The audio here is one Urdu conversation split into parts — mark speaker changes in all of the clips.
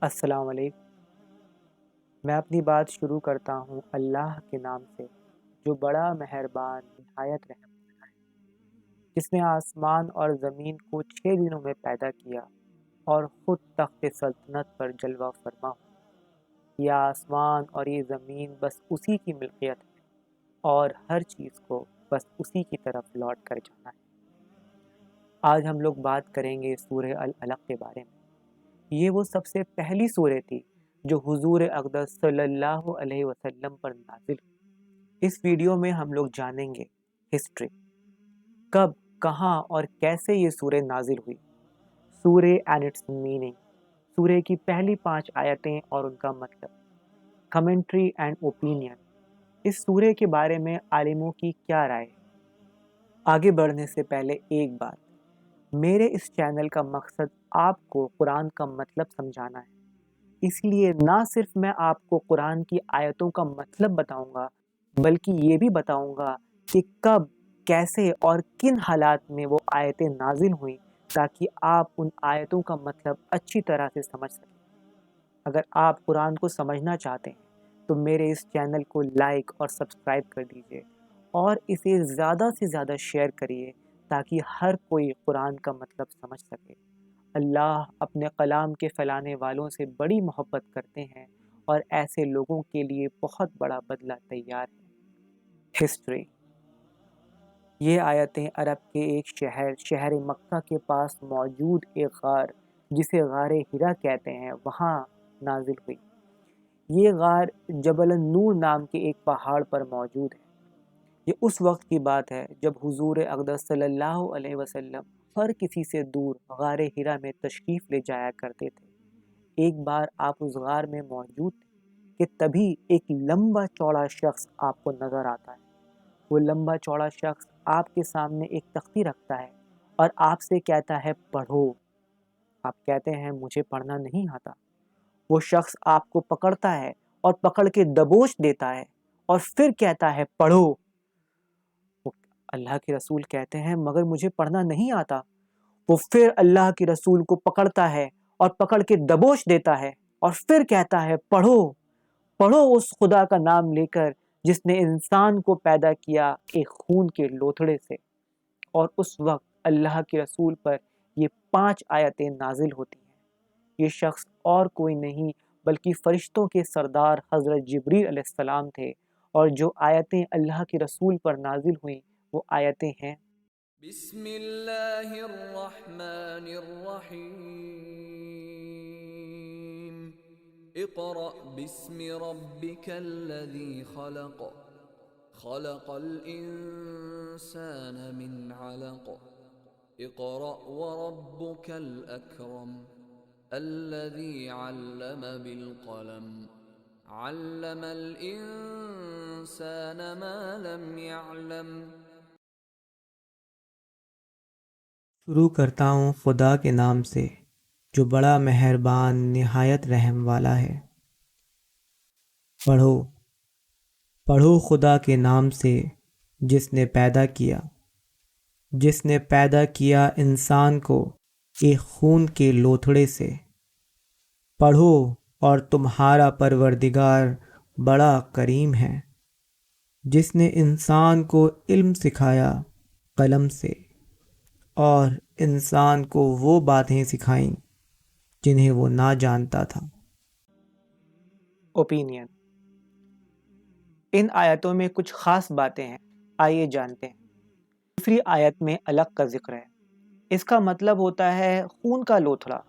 Speaker 1: السلام علیکم۔ میں اپنی بات شروع کرتا ہوں اللہ کے نام سے جو بڑا مہربان نہایت رحم والا ہے، جس نے آسمان اور زمین کو 6 دنوں میں پیدا کیا اور خود تخت سلطنت پر جلوہ فرما ہو۔ یہ آسمان اور یہ زمین بس اسی کی ملکیت ہے اور ہر چیز کو بس اسی کی طرف لوٹ کر جانا ہے۔ آج ہم لوگ بات کریں گے سورہ العلق کے بارے میں۔ یہ وہ سب سے پہلی سورہ تھی جو حضور اقدس صلی اللہ علیہ وسلم پر نازل ہوئی۔ اس ویڈیو میں ہم لوگ جانیں گے ہسٹری، کب، کہاں اور کیسے یہ سورہ نازل ہوئی، سورہ اینڈ اٹس میننگ، سورہ کی پہلی 5 آیتیں اور ان کا مطلب، کمنٹری اینڈ اوپینین، اس سورہ کے بارے میں عالموں کی کیا رائے ہے۔ آگے بڑھنے سے پہلے ایک بات، میرے اس چینل کا مقصد آپ کو قرآن کا مطلب سمجھانا ہے، اس لیے نہ صرف میں آپ کو قرآن کی آیتوں کا مطلب بتاؤں گا بلکہ یہ بھی بتاؤں گا کہ کب، کیسے اور کن حالات میں وہ آیتیں نازل ہوئیں تاکہ آپ ان آیتوں کا مطلب اچھی طرح سے سمجھ سکیں۔ اگر آپ قرآن کو سمجھنا چاہتے ہیں تو میرے اس چینل کو لائک اور سبسکرائب کر دیجئے اور اسے زیادہ سے زیادہ شیئر کریے تاکہ ہر کوئی قرآن کا مطلب سمجھ سکے۔ اللہ اپنے کلام کے پھیلانے والوں سے بڑی محبت کرتے ہیں اور ایسے لوگوں کے لیے بہت بڑا بدلہ تیار ہے۔ ہسٹری، یہ آیتیں عرب کے ایک شہر مکہ کے پاس موجود ایک غار جسے غار ہرا کہتے ہیں وہاں نازل ہوئی۔ یہ غار جبل النور نام کے ایک پہاڑ پر موجود ہے۔ یہ اس وقت کی بات ہے جب حضور اقدس صلی اللہ علیہ وسلم ہر کسی سے دور غار ہرا میں تشریف لے جایا کرتے تھے۔ ایک بار آپ اس غار میں موجود تھے کہ تبھی ایک لمبا چوڑا شخص آپ کو نظر آتا ہے۔ وہ لمبا چوڑا شخص آپ کے سامنے ایک تختی رکھتا ہے اور آپ سے کہتا ہے پڑھو۔ آپ کہتے ہیں مجھے پڑھنا نہیں آتا۔ وہ شخص آپ کو پکڑتا ہے اور پکڑ کے دبوچ دیتا ہے اور پھر کہتا ہے پڑھو۔ اللہ کے رسول کہتے ہیں مگر مجھے پڑھنا نہیں آتا۔ وہ پھر اللہ کے رسول کو پکڑتا ہے اور پکڑ کے دبوچ دیتا ہے اور پھر کہتا ہے پڑھو، پڑھو اس خدا کا نام لے کر جس نے انسان کو پیدا کیا ایک خون کے لوتھڑے سے۔ اور اس وقت اللہ کے رسول پر یہ 5 آیتیں نازل ہوتی ہیں۔ یہ شخص اور کوئی نہیں بلکہ فرشتوں کے سردار حضرت جبریل علیہ السلام تھے، اور جو آیتیں اللہ کے رسول پر نازل ہوئیں وہ آیتیں ہیں:
Speaker 2: بسم اللہ الرحمن الرحیم، اقرأ باسم ربک الذی خلق، خلق الانسان من علق، اقرأ وربک الاکرم، الذی علم بالقلم، علم الانسان ما لم يعلم۔
Speaker 1: شروع کرتا ہوں خدا کے نام سے جو بڑا مہربان نہایت رحم والا ہے۔ پڑھو، پڑھو خدا کے نام سے جس نے پیدا کیا، جس نے پیدا کیا انسان کو ایک خون کے لوتھڑے سے۔ پڑھو اور تمہارا پروردگار بڑا کریم ہے، جس نے انسان کو علم سکھایا قلم سے، اور انسان کو وہ باتیں سکھائیں جنہیں وہ نہ جانتا تھا۔ اوپینین، ان آیتوں میں کچھ خاص باتیں ہیں، آئیے جانتے ہیں۔ دوسری آیت میں علق کا ذکر ہے۔ اس کا مطلب ہوتا ہے خون کا لوتھڑا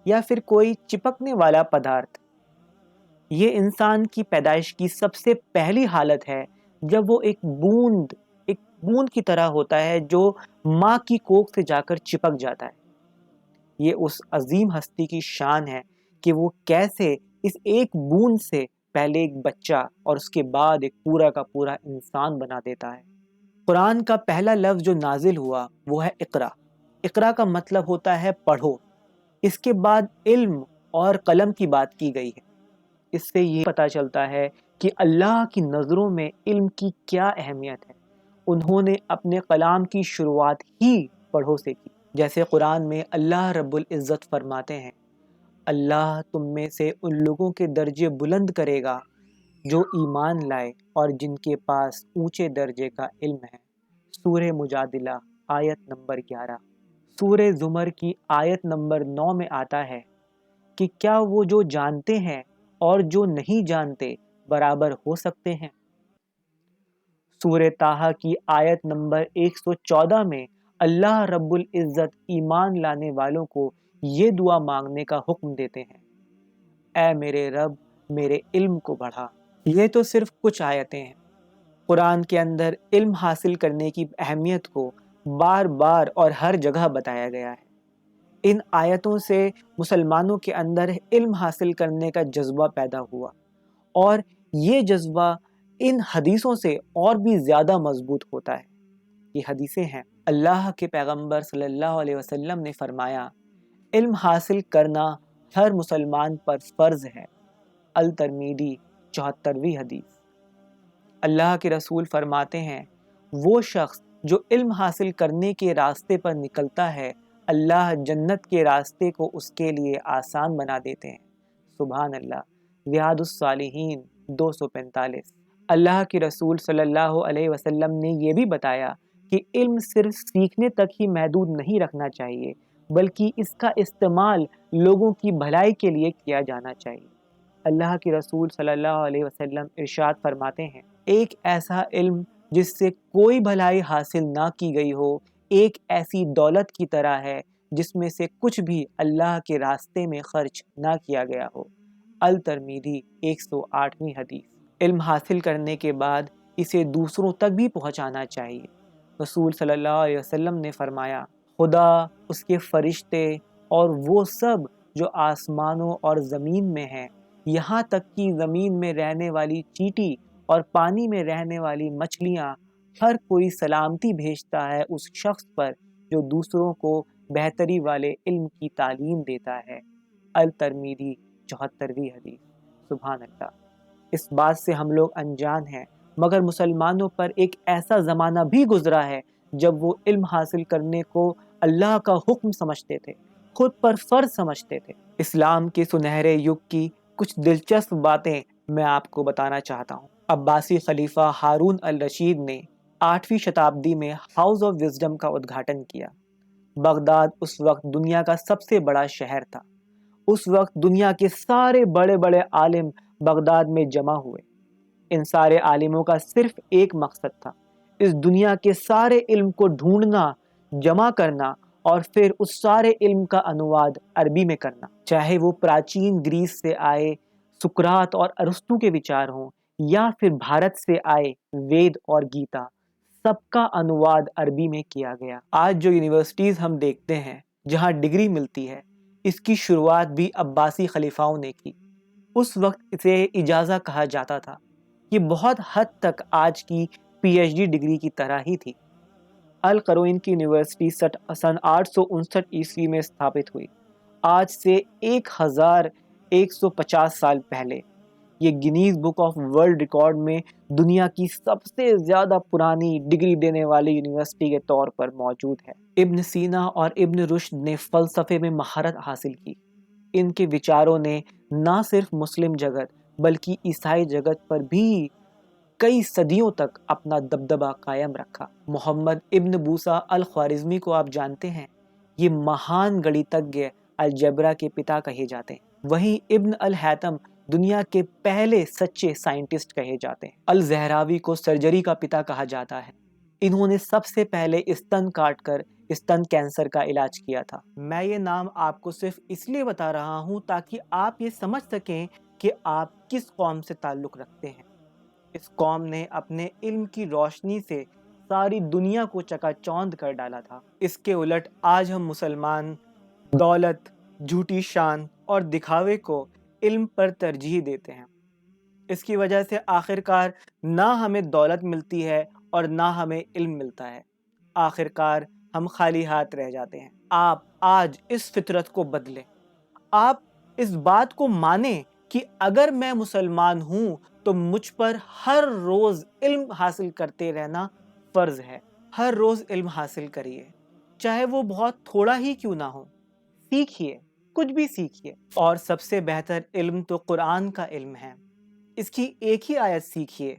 Speaker 1: یا پھر کوئی چپکنے والا پدارتھ۔ یہ انسان کی پیدائش کی سب سے پہلی حالت ہے جب وہ ایک بوند کی طرح ہوتا ہے جو ماں کی کوکھ سے جا کر چپک جاتا ہے۔ یہ اس عظیم ہستی کی شان ہے کہ وہ کیسے اس ایک بوند سے پہلے ایک بچہ اور اس کے بعد ایک پورا کا پورا انسان بنا دیتا ہے۔ قرآن کا پہلا لفظ جو نازل ہوا وہ ہے اقرا۔ اقرا کا مطلب ہوتا ہے پڑھو۔ اس کے بعد علم اور قلم کی بات کی گئی ہے۔ اس سے یہ پتہ چلتا ہے کہ اللہ کی نظروں میں علم کی کیا اہمیت ہے۔ انہوں نے اپنے کلام کی شروعات ہی پڑھو سے کی، جیسے قرآن میں اللہ رب العزت فرماتے ہیں اللہ تم میں سے ان لوگوں کے درجے بلند کرے گا جو ایمان لائے اور جن کے پاس اونچے درجے کا علم ہے۔ سورہ مجادلہ آیت نمبر 11۔ سورہ زمر کی آیت نمبر 9 میں آتا ہے کہ کیا وہ جو جانتے ہیں اور جو نہیں جانتے برابر ہو سکتے ہیں؟ سورہ طٰہٰ کی آیت نمبر 114 میں اللہ رب العزت ایمان لانے والوں کو یہ دعا مانگنے کا حکم دیتے ہیں، اے میرے رب میرے علم کو بڑھا۔ یہ تو صرف کچھ آیتیں ہیں۔ قرآن کے اندر علم حاصل کرنے کی اہمیت کو بار بار اور ہر جگہ بتایا گیا ہے۔ ان آیتوں سے مسلمانوں کے اندر علم حاصل کرنے کا جذبہ پیدا ہوا، اور یہ جذبہ ان حدیثوں سے اور بھی زیادہ مضبوط ہوتا ہے۔ یہ حدیثیں ہیں، اللہ کے پیغمبر صلی اللہ علیہ وسلم نے فرمایا، علم حاصل کرنا ہر مسلمان پر فرض ہے۔ الترمذی 74ویں حدیث۔ اللہ کے رسول فرماتے ہیں، وہ شخص جو علم حاصل کرنے کے راستے پر نکلتا ہے، اللہ جنت کے راستے کو اس کے لیے آسان بنا دیتے ہیں۔ سبحان اللہ۔ ریاض الصالحین 245۔ اللہ کے رسول صلی اللہ علیہ وسلم نے یہ بھی بتایا کہ علم صرف سیکھنے تک ہی محدود نہیں رکھنا چاہیے، بلکہ اس کا استعمال لوگوں کی بھلائی کے لیے کیا جانا چاہیے۔ اللہ کے رسول صلی اللہ علیہ وسلم ارشاد فرماتے ہیں، ایک ایسا علم جس سے کوئی بھلائی حاصل نہ کی گئی ہو ایک ایسی دولت کی طرح ہے جس میں سے کچھ بھی اللہ کے راستے میں خرچ نہ کیا گیا ہو۔ الترمذی 108ویں حدیث۔ علم حاصل کرنے کے بعد اسے دوسروں تک بھی پہنچانا چاہیے۔ رسول صلی اللہ علیہ وسلم نے فرمایا، خدا، اس کے فرشتے اور وہ سب جو آسمانوں اور زمین میں ہیں، یہاں تک کہ زمین میں رہنے والی چیٹی اور پانی میں رہنے والی مچھلیاں، ہر کوئی سلامتی بھیجتا ہے اس شخص پر جو دوسروں کو بہتری والے علم کی تعلیم دیتا ہے۔ الترمذی 74ویں حدیث۔ سبحان اللہ۔ اس بات سے ہم لوگ انجان ہیں، مگر مسلمانوں پر ایک ایسا زمانہ بھی گزرا ہے جب وہ علم حاصل کرنے کو اللہ کا حکم سمجھتے تھے، خود پر فرض سمجھتے تھے۔ اسلام کے سنہرے یگ کی کچھ دلچسپ باتیں میں آپ کو بتانا چاہتا ہوں۔ عباسی خلیفہ ہارون الرشید نے 8ویں شتابدی میں ہاؤس آف وزڈم کا ادگھاٹن کیا۔ بغداد اس وقت دنیا کا سب سے بڑا شہر تھا۔ اس وقت دنیا کے سارے بڑے بڑے عالم بغداد میں جمع ہوئے۔ ان سارے عالموں کا صرف ایک مقصد تھا، اس دنیا کے سارے علم کو ڈھونڈنا، جمع کرنا اور پھر اس سارے علم کا انواد عربی میں کرنا، چاہے وہ پراچین گریس سے آئے سقراط اور ارسطو کے وچار ہوں یا پھر بھارت سے آئے وید اور گیتا، سب کا انواد عربی میں کیا گیا۔ آج جو یونیورسٹیز ہم دیکھتے ہیں جہاں ڈگری ملتی ہے، اس کی شروعات بھی عباسی خلیفاؤں نے کی۔ اس وقت اسے اجازہ کہا جاتا تھا۔ یہ بہت حد تک آج کی پی ایچ ڈی ڈگری کی طرح ہی تھی۔ القروین کی یونیورسٹی سن 859 عیسوی میں استھاپت ہوئی، آج سے 1150 سال پہلے۔ یہ Guinness book of world record میں دنیا کی سب سے زیادہ پرانی ڈگری دینے والی یونیورسٹی کے طور پر موجود ہے۔ ابن سینا اور ابن رشد نے فلسفے میں مہارت حاصل کی۔ ان کے وچاروں نے نہ صرف مسلم جگت بلکہ عیسائی جگت پر بھی کئی صدیوں تک اپنا دبدبہ قائم رکھا۔ محمد ابن بوسا الخوارزمی کو آپ جانتے ہیں، یہ مہان گڑیتজ্ঞ الجبرا کے پتا کہے جاتے ہیں۔ وہیں ابن الہیثم دنیا کے پہلے سچے سائنٹسٹ کہے جاتے ہیں۔ الزہراوی کو سرجری کا پتا کہا جاتا ہے۔ انہوں نے سب سے پہلے استن کاٹ کر استن کینسر کا علاج کیا تھا۔ میں یہ نام آپ کو صرف اس لیے بتا رہا ہوں تاکہ آپ یہ سمجھ سکیں کہ آپ کس قوم سے تعلق رکھتے ہیں۔ اس قوم نے اپنے علم کی روشنی سے ساری دنیا کو چکا چوند کر ڈالا تھا۔ اس کے الٹ آج ہم مسلمان دولت، جھوٹی شان اور دکھاوے کو علم پر ترجیح دیتے ہیں۔ اس کی وجہ سے آخرکار نہ ہمیں دولت ملتی ہے اور نہ ہمیں علم ملتا ہے۔ آخرکار ہم خالی ہاتھ رہ جاتے ہیں۔ آپ آج اس فطرت کو بدلیں۔ آپ اس بات کو مانیں کہ اگر میں مسلمان ہوں تو مجھ پر ہر روز علم حاصل کرتے رہنا فرض ہے۔ ہر روز علم حاصل کریے، چاہے وہ بہت تھوڑا ہی کیوں نہ ہو۔ سیکھیے، کچھ بھی سیکھیے، اور سب سے بہتر علم تو قرآن کا علم ہے۔ اس کی ایک ہی آیت سیکھیے،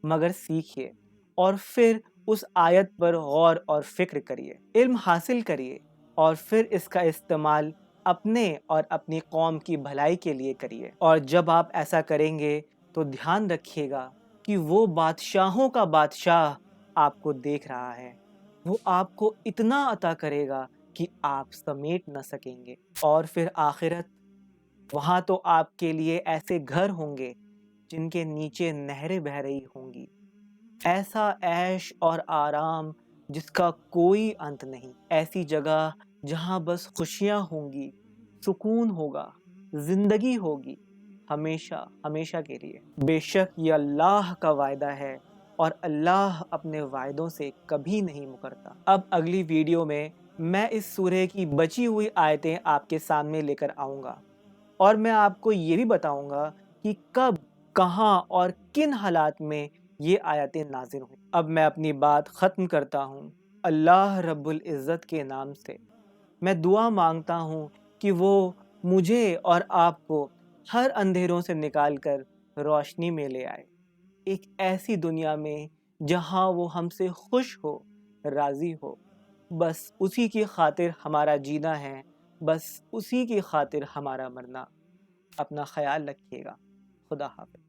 Speaker 1: مگر سیکھیے اور پھر اس آیت پر غور اور فکر کریے، علم حاصل کریے اور پھر اس کا استعمال اپنے اور اپنی قوم کی بھلائی کے لیے کریے۔ اور جب آپ ایسا کریں گے تو دھیان رکھیے گا کہ وہ بادشاہوں کا بادشاہ آپ کو دیکھ رہا ہے، وہ آپ کو اتنا عطا کرے گا کہ آپ سمیٹ نہ سکیں گے۔ اور پھر آخرت، وہاں تو آپ کے لیے ایسے گھر ہوں گے جن کے نیچے نہریں بہہ رہی ہوں گی، ایسا عیش اور آرام جس کا کوئی انت نہیں، ایسی جگہ جہاں بس خوشیاں ہوں گی، سکون ہوگا، زندگی ہوگی ہمیشہ ہمیشہ کے لیے۔ بے شک یہ اللہ کا وعدہ ہے اور اللہ اپنے وعدوں سے کبھی نہیں مکرتا۔ اب اگلی ویڈیو میں اس سورہ کی بچی ہوئی آیتیں آپ کے سامنے لے کر آؤں گا، اور میں آپ کو یہ بھی بتاؤں گا کہ کب، کہاں اور کن حالات میں یہ آیتیں نازل ہوئیں۔ اب میں اپنی بات ختم کرتا ہوں۔ اللہ رب العزت کے نام سے میں دعا مانگتا ہوں کہ وہ مجھے اور آپ کو ہر اندھیروں سے نکال کر روشنی میں لے آئے، ایک ایسی دنیا میں جہاں وہ ہم سے خوش ہو، راضی ہو۔ بس اسی کی خاطر ہمارا جینا ہے، بس اسی کی خاطر ہمارا مرنا۔ اپنا خیال رکھیے گا۔ خدا حافظ۔